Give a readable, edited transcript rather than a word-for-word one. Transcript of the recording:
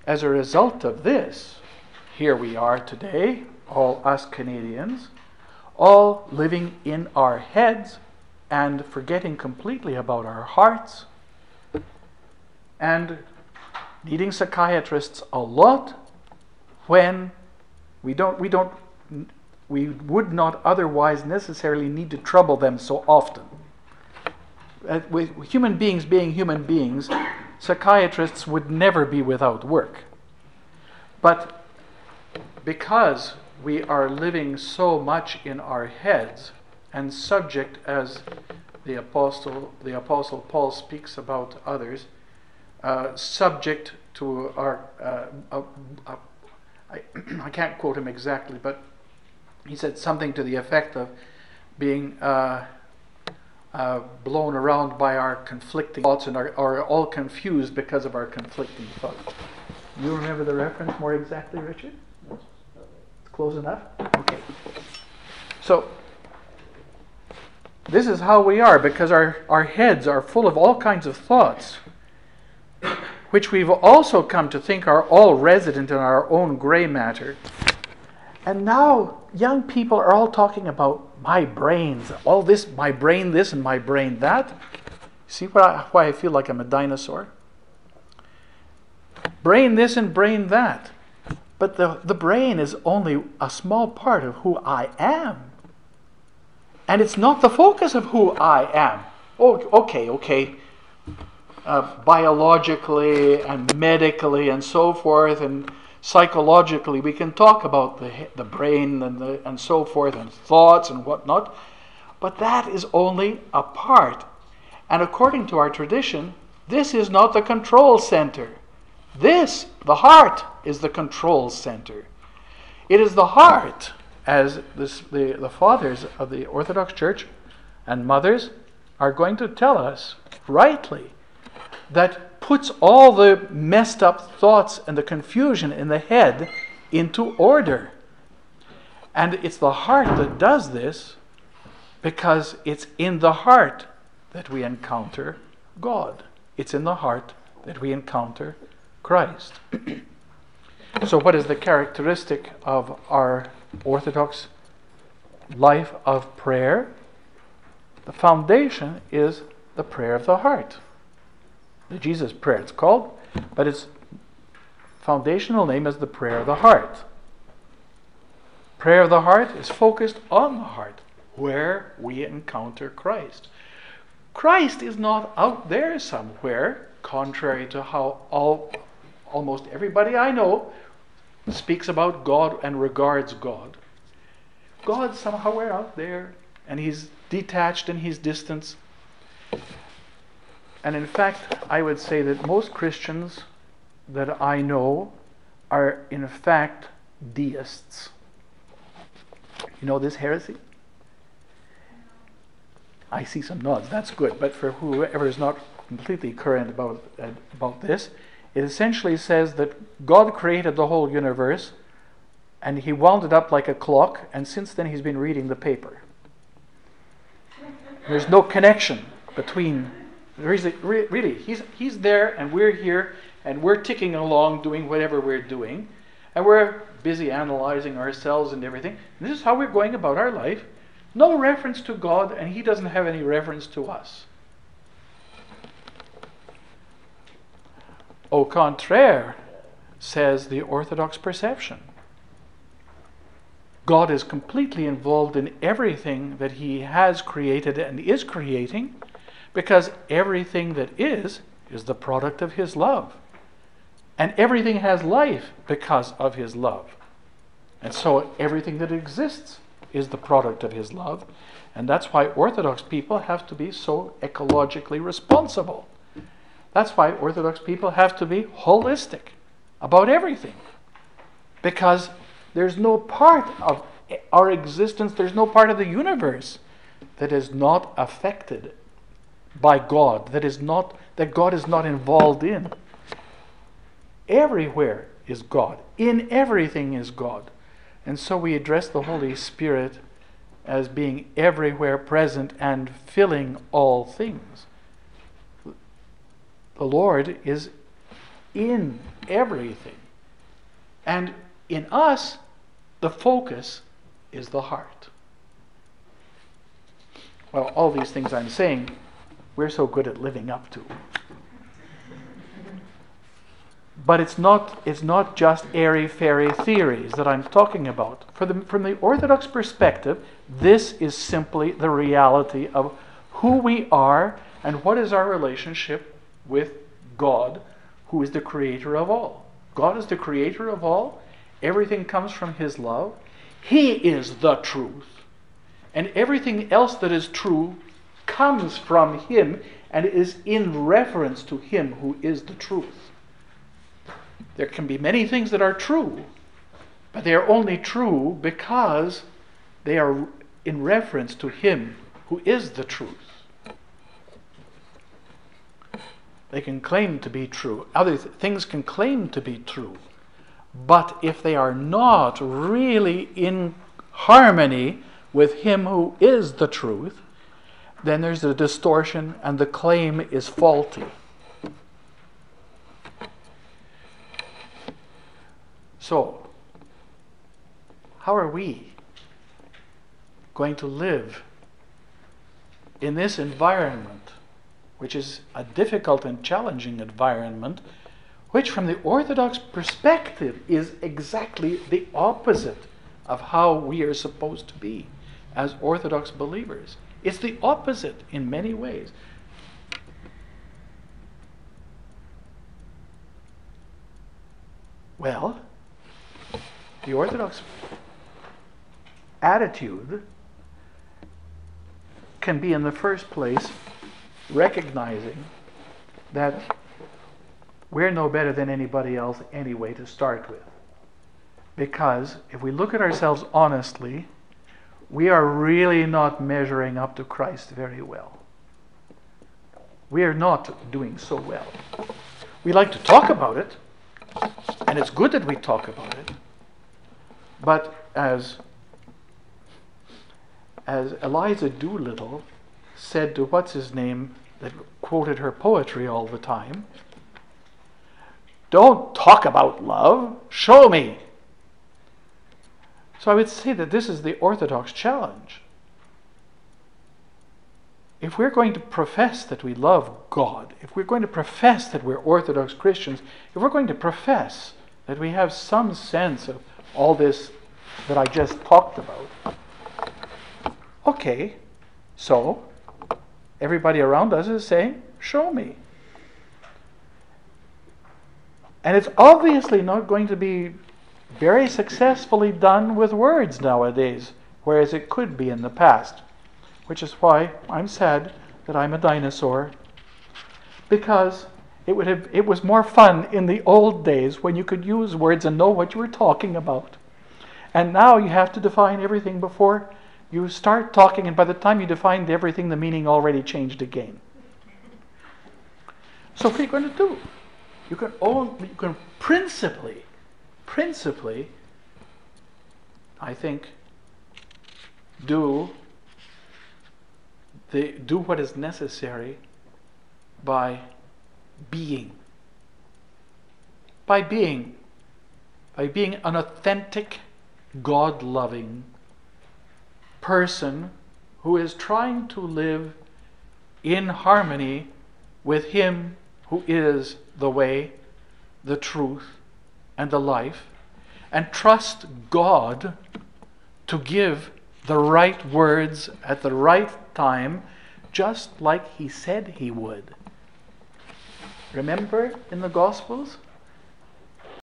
as a result of this, here we are today, all us Canadians, all living in our heads and forgetting completely about our hearts and needing psychiatrists a lot when we would not otherwise necessarily need to trouble them so often. With human beings being human beings, psychiatrists would never be without work. But because we are living so much in our heads and subject, as the Apostle Paul speaks about others, subject to our, I can't quote him exactly, but he said something to the effect of being blown around by our conflicting thoughts and are all confused because of our conflicting thoughts. You remember the reference more exactly, Richard? It's close enough? Okay. So, this is how we are, because our heads are full of all kinds of thoughts, which we've also come to think are all resident in our own gray matter. And now young people are all talking about my brains, all this, my brain this and my brain that. See why I feel like I'm a dinosaur? Brain this and brain that. But the brain is only a small part of who I am. And it's not the focus of who I am. Oh, okay. Biologically and medically and so forth and psychologically, we can talk about the brain and so forth and thoughts and whatnot, but that is only a part. And according to our tradition, this is not the control center. This, the heart, is the control center. It is the heart, as the fathers of the Orthodox Church and mothers are going to tell us rightly, that puts all the messed up thoughts and the confusion in the head into order. And it's the heart that does this, because it's in the heart that we encounter God. It's in the heart that we encounter Christ. So what is the characteristic of our Orthodox life of prayer? The foundation is the prayer of the heart. The Jesus prayer it's called, but its foundational name is the prayer of the heart. Prayer of the heart is focused on the heart, where we encounter Christ. Christ is not out there somewhere, contrary to how almost everybody I know speaks about God and regards God. God's somewhere out there, and He's detached and He's distant. And in fact, I would say that most Christians that I know are in fact deists. You know this heresy? I see some nods, that's good. But for whoever is not completely current about this, it essentially says that God created the whole universe and He wound it up like a clock, and since then He's been reading the paper. There's no connection between... Really, he's there and we're here and we're ticking along doing whatever we're doing, and we're busy analyzing ourselves and everything. And this is how we're going about our life. No reference to God, and He doesn't have any reference to us. Au contraire, says the Orthodox perception. God is completely involved in everything that He has created and is creating, because everything that is the product of His love. And everything has life because of His love. And so everything that exists is the product of His love. And that's why Orthodox people have to be so ecologically responsible. That's why Orthodox people have to be holistic about everything. Because there's no part of our existence, there's no part of the universe that is not affected by God, that God is not involved in. Everywhere is God. In everything is God. And so we address the Holy Spirit as being everywhere present and filling all things. The Lord is in everything. And in us, the focus is the heart. Well, all these things I'm saying, we're so good at living up to. But it's not just airy-fairy theories that I'm talking about. From the Orthodox perspective, this is simply the reality of who we are and what is our relationship with God, who is the creator of all. God is the creator of all. Everything comes from his love. He is the truth. And everything else that is true comes from him and is in reference to him who is the truth. There can be many things that are true, but they are only true because they are in reference to him who is the truth. They can claim to be true. Other things can claim to be true. But if they are not really in harmony with him who is the truth, then there's a distortion and the claim is faulty. So, how are we going to live in this environment, which is a difficult and challenging environment, which from the Orthodox perspective is exactly the opposite of how we are supposed to be as Orthodox believers? It's the opposite in many ways. Well, the Orthodox attitude can be, in the first place, recognizing that we're no better than anybody else anyway to start with. Because if we look at ourselves honestly, we are really not measuring up to Christ very well. We are not doing so well. We like to talk about it, and it's good that we talk about it. But as Eliza Doolittle said to what's-his-name that quoted her poetry all the time, "Don't talk about love, show me." So I would say that this is the Orthodox challenge. If we're going to profess that we love God, if we're going to profess that we're Orthodox Christians, if we're going to profess that we have some sense of all this that I just talked about, okay, so everybody around us is saying, show me. And it's obviously not going to be very successfully done with words nowadays, whereas it could be in the past. Which is why I'm sad that I'm a dinosaur, because it was more fun in the old days when you could use words and know what you were talking about. And now you have to define everything before you start talking, and by the time you defined everything, the meaning already changed again. So what are you going to do? You can principally, I think, do what is necessary by being an authentic, God-loving person who is trying to live in harmony with him who is the way, the truth, and the life, and trust God to give the right words at the right time, just like he said he would. Remember in the Gospels?